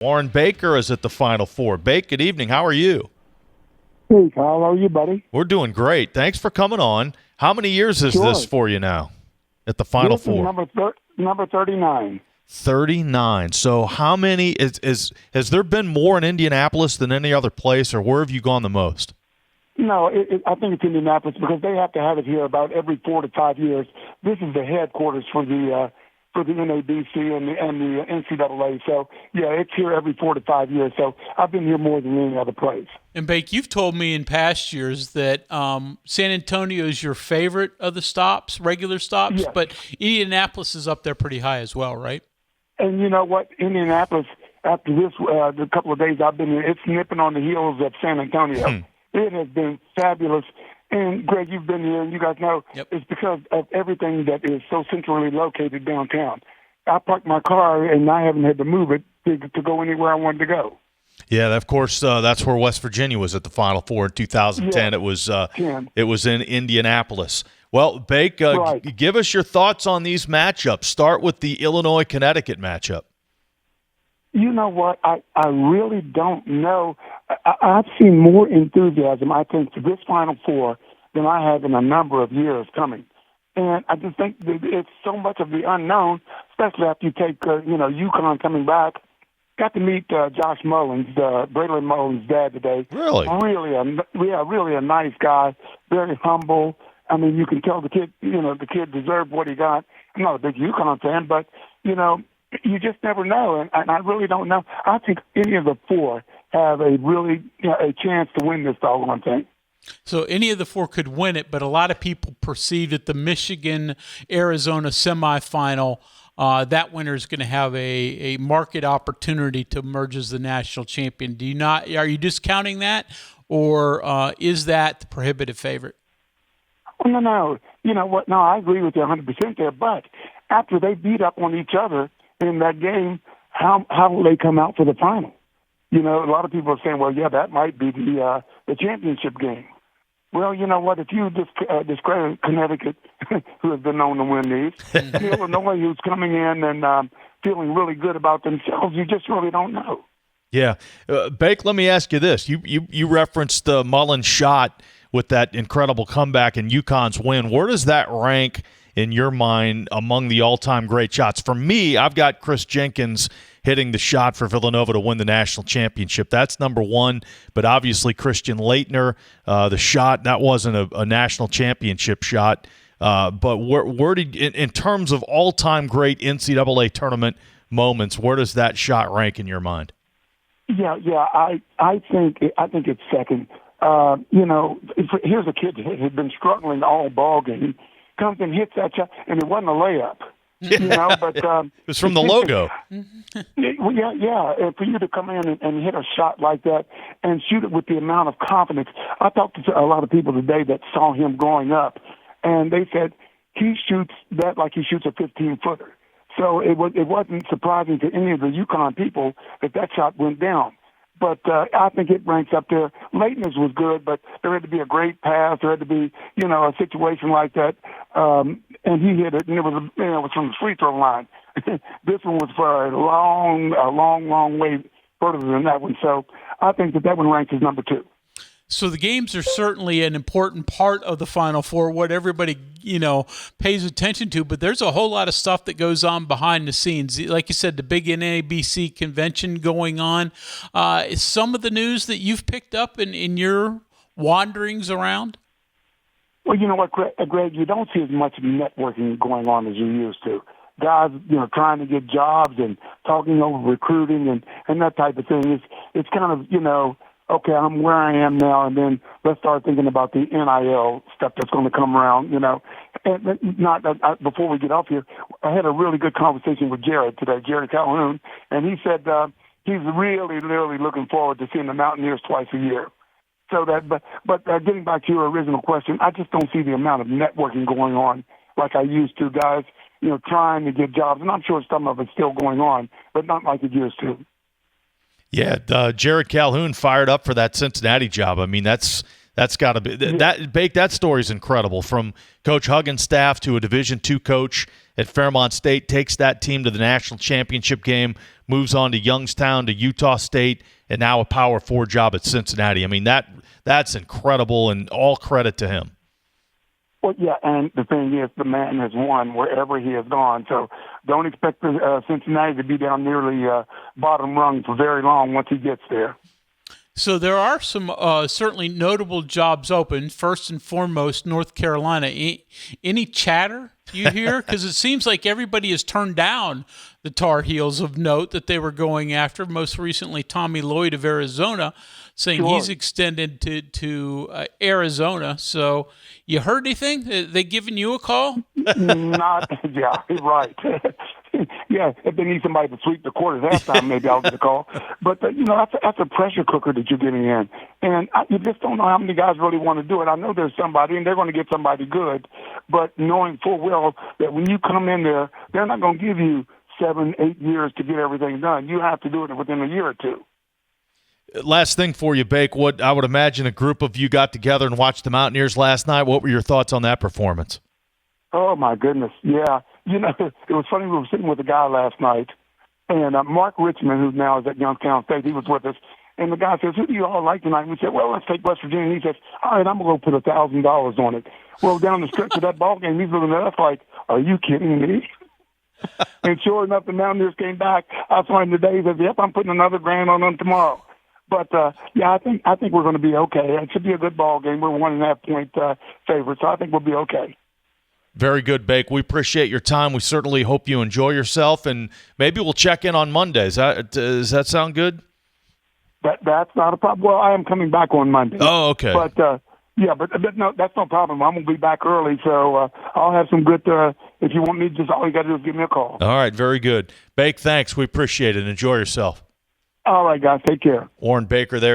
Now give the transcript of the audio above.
Warren Baker is at the Final Four. Bake, good evening. How are you? Hey, Kyle. How are you, buddy? We're doing great. Thanks for coming on. How many years is this for you now at the Final Four? Number 39. 39. So how many has there been more in Indianapolis than any other place, or where have you gone the most? No, I think it's Indianapolis because they have to have it here about every 4 to 5 years. This is the headquarters for the NABC and the NCAA. So, yeah, it's here every 4 to 5 years. So I've been here more than any other place. And, Bake, you've told me in past years that San Antonio is your favorite of the stops, regular stops, yes. But Indianapolis is up there pretty high as well, right? And you know what? Indianapolis, after this, the couple of days I've been here, it's nipping on the heels of San Antonio. It has been fabulous. And, Greg, you've been here, and you guys know It's because of everything that is so centrally located downtown. I parked my car, and I haven't had to move it to go anywhere I wanted to go. Yeah, of course, that's where West Virginia was at the Final Four in 2010. Yeah. It was in Indianapolis. Well, Bake, Right. Give us your thoughts on these matchups. Start with the Illinois-Connecticut matchup. You know what? I really don't know. I've seen more enthusiasm, I think, for this Final Four than I have in a number of years coming. And I just think that it's so much of the unknown, especially after you take, UConn coming back. Got to meet Josh Mullins, Braylon Mullins' dad today. Really? Really a nice guy, very humble. I mean, you can tell the kid deserved what he got. I'm not a big UConn fan, but, you just never know, and I really don't know. I think any of the four have a chance to win this doggone thing. So any of the four could win it, but a lot of people perceive that the Michigan-Arizona semifinal, that winner is going to have a market opportunity to emerge as the national champion. Are you discounting that, or is that the prohibitive favorite? Well, no. You know what? No, I agree with you 100% there. But after they beat up on each other in that game, how will they come out for the final? A lot of people are saying, well, yeah, that might be the championship game. Well, you know what? If you discredit Connecticut, who has been known to win these, Illinois, who's coming in and feeling really good about themselves, you just really don't know. Yeah. Bake, let me ask you this. You referenced the Mullins shot with that incredible comeback and UConn's win. Where does that rank in your mind among the all-time great shots? For me, I've got Chris Jenkins hitting the shot for Villanova to win the national championship. That's number one, but obviously Christian Laettner, the shot, that wasn't a national championship shot. But where did, in terms of all-time great NCAA tournament moments, where does that shot rank in your mind? Yeah, I think it's second. Here's a kid that had been struggling all ball game, comes and hits that shot, and it wasn't a layup. But it was from the logo. Yeah. And for you to come in and hit a shot like that and shoot it with the amount of confidence. I talked to a lot of people today that saw him growing up, and they said he shoots that like he shoots a 15-footer. So it wasn't surprising to any of the UConn people that shot went down. But I think it ranks up there. Leighton's was good, but there had to be a great pass. There had to be, a situation like that. And he hit it, and it was from the free throw line. This one was for a long way further than that one. So I think that one ranks as number two. So the games are certainly an important part of the Final Four, what everybody, pays attention to, but there's a whole lot of stuff that goes on behind the scenes. Like you said, the big NABC convention going on. Is some of the news that you've picked up in your wanderings around? Well, you know what, Greg, you don't see as much networking going on as you used to. Guys, trying to get jobs and talking over recruiting and that type of thing. It's kind of, okay, I'm where I am now, and then let's start thinking about the NIL stuff that's going to come around, And before we get off here, I had a really good conversation with Jared today, Jared Calhoun, and he said he's really, really looking forward to seeing the Mountaineers twice a year. So but getting back to your original question, I just don't see the amount of networking going on like I used to, guys, trying to get jobs. And I'm sure some of it's still going on, but not like it used to. Yeah, Jared Calhoun fired up for that Cincinnati job. I mean, that's That's got to be that. Bake, that story is incredible. From Coach Huggins' staff to a Division II coach at Fairmont State, takes that team to the national championship game, moves on to Youngstown, to Utah State, and now a Power 4 job at Cincinnati. I mean, that's incredible, and all credit to him. Well, yeah, and the thing is, the man has won wherever he has gone. So don't expect Cincinnati to be down nearly bottom rung for very long once he gets there. So there are some certainly notable jobs open. First and foremost, North Carolina. Any chatter you hear? Because it seems like everybody has turned down the Tar Heels of note that they were going after. Most recently, Tommy Lloyd of Arizona, saying he's extended to Arizona. So you heard anything? They giving you a call? Not, yeah, right. Yeah, if they need somebody to sweep the court at halftime, maybe I'll get a call. But, that's a pressure cooker that you're getting in. And you just don't know how many guys really want to do it. I know there's somebody, and they're going to get somebody good. But knowing full well that when you come in there, they're not going to give you 7, 8 years to get everything done. You have to do it within a year or two. Last thing for you, Bake. What I would imagine a group of you got together and watched the Mountaineers last night. What were your thoughts on that performance? Oh, my goodness. Yeah. It was funny. We were sitting with a guy last night, and Mark Richmond, who now is at Youngstown State, he was with us. And the guy says, who do you all like tonight? And we said, well, let's take West Virginia. And he says, all right, I'm going to go put $1,000 on it. Well, down the stretch of that ball game, he's looking at us like, are you kidding me? And sure enough, the Mountaineers came back. I was finding today, he says, yep, I'm putting another $1,000 on them tomorrow. But, yeah, I think we're going to be okay. It should be a good ball game. We're 1.5 point favorites, so I think we'll be okay. Very good, Bake. We appreciate your time. We certainly hope you enjoy yourself, and maybe we'll check in on Monday. Does that sound good? That's not a problem. Well, I am coming back on Monday. Oh, okay. But, yeah, but no, that's no problem. I'm going to be back early, so I'll have some good if you want me, just all you got to do is give me a call. All right, very good. Bake, thanks. We appreciate it. Enjoy yourself. All right, guys. Take care. Warren Baker there.